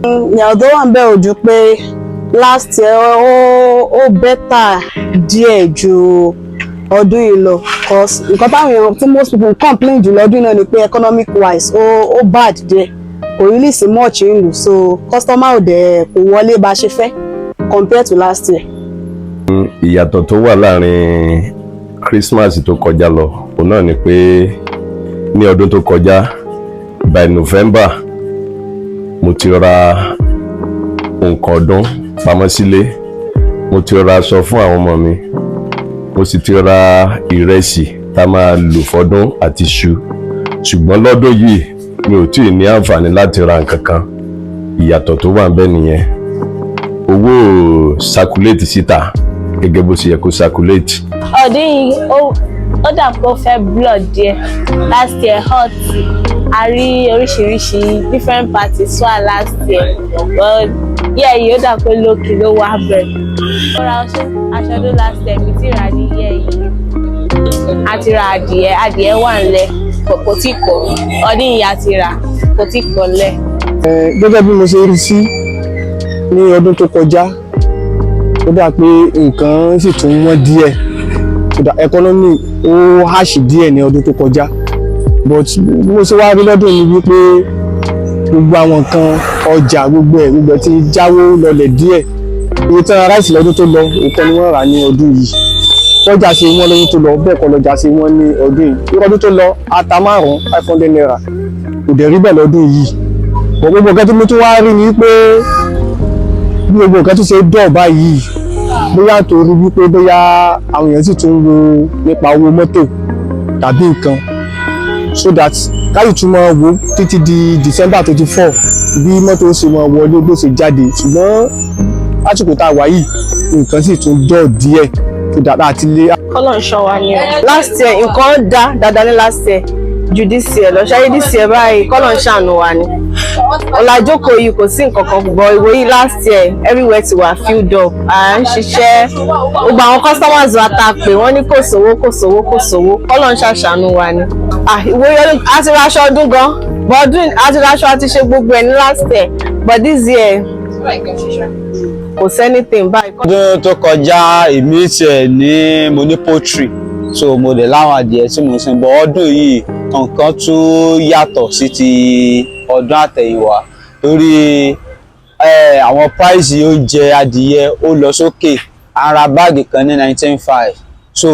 Ìyàtọ̀ wà ń bẹ ojú pé last year ó better díẹ̀ ju ọdún yìí lọ cause nǹkan táwọn èèyàn tí most people complain jù lọ́dún náà ni pé economic wise ó bad díẹ̀ kò really sí much ìlú so customer ò dẹ̀ kò wọlé bá ṣe fẹ́ compared to last year. Ìyàtọ̀ tó wà láàrin Christmas tó kọjá lọ òun náà ni pé ní ọdún tó kọjá by November mo ti ra nǹkan ọdún pamọ́ sílé, mo ti ra aṣọ fún àwọn ọmọ mi, mo sì ti ra ìrẹsì tá máa lò fọdún àti iṣu. Ṣùgbọ́n lọ́dún yìí mi ò tíì ní àǹfààní láti ra nǹkan kan. Ìyàtọ̀ tó wà ńbẹ̀ nìyẹn. Owó circulate síta gẹ́gẹ́ bó ṣe yẹ kó circulate. Ọdún yìí ó dà pé ó fẹ́ blood díẹ̀. Last year hot a rí oríṣiríṣi different parties wà last year but yìí ó dà pé lókè ló wà bẹ̀rẹ̀. Mo ra aṣọ tó last year mi ti rà ní yìí. A ti ra adìẹ wà ńlẹ̀ kò tí pọ̀. Ọdún yìí a ti rà kò tí pọ̀ ńlẹ̀. Gẹ́gẹ́ bí mo ṣe rí sí ní ọdún tó kọjá ó dà pé nǹkan sì tún wọ́n díẹ̀ economy ó harsh díẹ̀ ní ọdún tó kọjá but bí mo ṣe wá rí lọ́dún ni wípé gbogbo àwọn nǹkan ọjà gbogbo ẹ̀ ti jáwó lọlẹ̀ díẹ̀. Iye tí wọ́n ra ráìsì lọ́dún tó lọ nǹkan ni wọ́n rà ní ọdún yìí. Ọjà ṣe wọ́n lọ́dún tó lọ bẹ́ẹ̀ kọ́ lọ́jà ṣe wọ́n ní ọdún yìí. Ní ọdún tó lọ ata márùn-ún 500 naira kò dẹ̀ rí bẹ́ẹ̀ lọ́dún yìí. Gbogbo nǹkan tí mo tún wá rí ni pé bí gbogbo nǹkan tó ṣe dọ̀ báyìí bóyá torí wípé bóyá àwọn èèyàn sì tún wo nípa owó mọ́tò tàbí nǹkan so that káyì tún máa wo títí di December 24 bí mọ́tò ṣe máa wọlé bó ṣe jáde ṣùgbọ́n lásìkò tá a wà yìí nǹkan sì tún dọ̀ díẹ̀ tó dáadáa àti lé. Kọ́lọ̀ ń ṣọ́ wa ni o. Last year nǹkan dáadáa ní last year ju this year lọ ṣáyé this year báyìí kọ́lọ̀ ń ṣàánú wa ni. Ọ̀làjókòó yìí kò sí nǹkan kan gbọ́ ìwé yìí last year everywhere ti wà filled up à ń ṣiṣẹ́ gbogbo àwọn customers wa ta pé wọ́n ní kò sówó kọ́lọ̀ ń ṣàṣàánú wa ni. Ìwé yẹn a ti raṣọ ọdún gan bọ́dún a ti raṣọ àti ṣe gbogbo ẹ̀ ní last year but this year kò sẹ́nìtìn báyìí. Ọdún tó kọjá èmi tiẹ̀ ní mo ní poultry so mo dẹ̀ láwọn adìẹ tí mo sin bọ̀ ọdún yìí nǹkan tún yàtọ̀ sí ti ọdún àtẹ̀yìnwá torí àwọn price oúnjẹ adìẹ ó lọ sókè à ń ra báàgì kan ní 19.5 so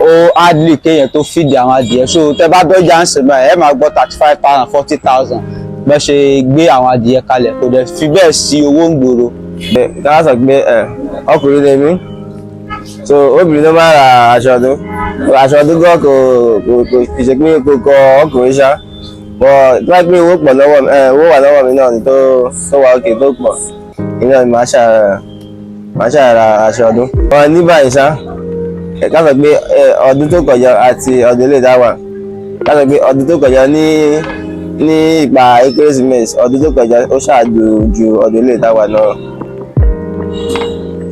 ó hardly kéèyàn tó fìdí àwọn adìẹ so tẹ bá dọ́jà ń sìn báyìí ẹ máa gbọ́ 35,000 40,000 bẹ́ẹ̀ ṣe gbé àwọn adìẹ kalẹ̀ kò dẹ̀ fi bẹ́ẹ̀ sí owó ń gbòòrò. Ká sọ pé ọkùnrin lèmi so obìnrin ló máa ra aṣọ ọdún gan kò ṣe pé kò kọ ọkùnrin ṣá bọ tó bá pé owó wà lọ́wọ́ mi náà ni tó wà òkè tó pọ̀ iná ni màá ṣàrà aṣọ ọdún. Wọn ní báyìí ṣá ká sọ pé ọdún tó kọjá àti ọdún ilé ìdáwà ká sọ pé ọdún tó kọjá ní ìgbà Keresimesi ọdún tó kọjá ó ṣáájú ju ọdún ilé ìdáwà náà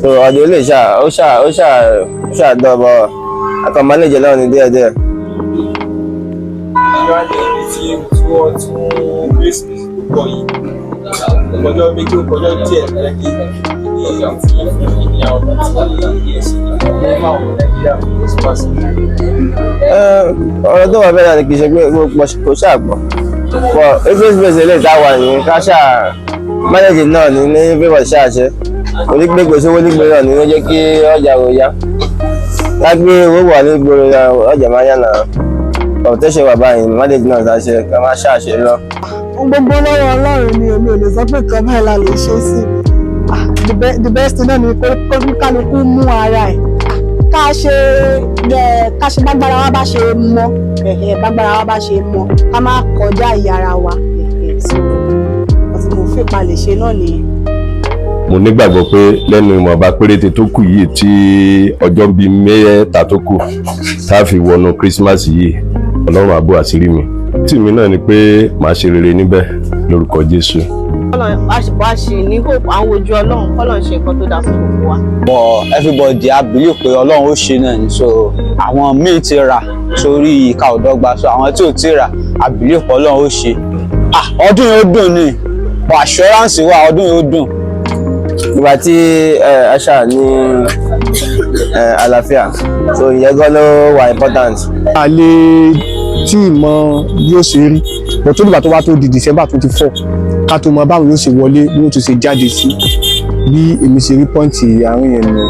so ọdún ilé ó ṣàdọ̀bọ̀ akọ̀mọ́lẹ́jẹ̀ náà ní díẹ̀díẹ̀. Ọ̀rọ̀ tó wà bẹ́ẹ̀ náà ni kì í ṣe pé kò ṣàpọ̀ pọ̀ Keresimesi ilé ìdáwà ní ká mọ́lẹ́jẹ̀ náà ní fífọ̀ ṣáàṣẹ́ onígbé kò sówó nígbè náà ni ó jẹ́ kí ọjà ò yá lágbé owó wà nígboro ọjà máa yá náà ọ̀tẹ́ṣẹ̀ wà báyìí mọ́lẹ́jì náà ṣàṣẹ ká má ṣàṣẹ lọ. Gbogbo lọ́wọ́ Ọlọ́run ni èmi ò lè sọ pé nǹkan báyìí la lè ṣe sí the best náà ni kálukú mú ara ẹ̀ ká ṣe bágbára wa bá ṣe mọ ká má kọjá ìyára wa so ọtí mo fi palẹ̀ ṣe náà nìyẹn. Mo nígbàgbọ́ pé lẹ́nu ìmọ̀ọ́ba péréte tó kù yìí tí ọjọ́ bíi mẹ́ta tó kù tá a fi wọnú Christmas yìí Ọlọ́run á bò àṣírí mi. Tìmí náà ni pé màá ṣe rere níbẹ̀ lórúkọ Jésù. Ọlọ́run wá ṣe ní hope àwọn ojú Ọlọ́run kọ́lọ́run ṣe nǹkan tó dáa fún gbogbo wa. But everybody á believe pé Ọlọ́run ó ṣe náà ni so àwọn míì ti rà sórí ìka ọ̀dọ́gba so àwọn tí ò ti rà á believe pé Ọlọ́run ó ṣe. Ọdún yìí ó dùn ni but assurance wà ọdún yóò dùn. ìgbà tí a ṣáà ní àlàáfíà so ìyẹn gan ló wà important. a lè tí ì mọ bí ó ṣe rí but tó nígbà tó wá tó di December 24 ká tó mọ báwo yóò ṣe wọlé bí ó tún ṣe jáde sí bí èmi ṣe rí pọ́ǹtì àárín yẹn nù.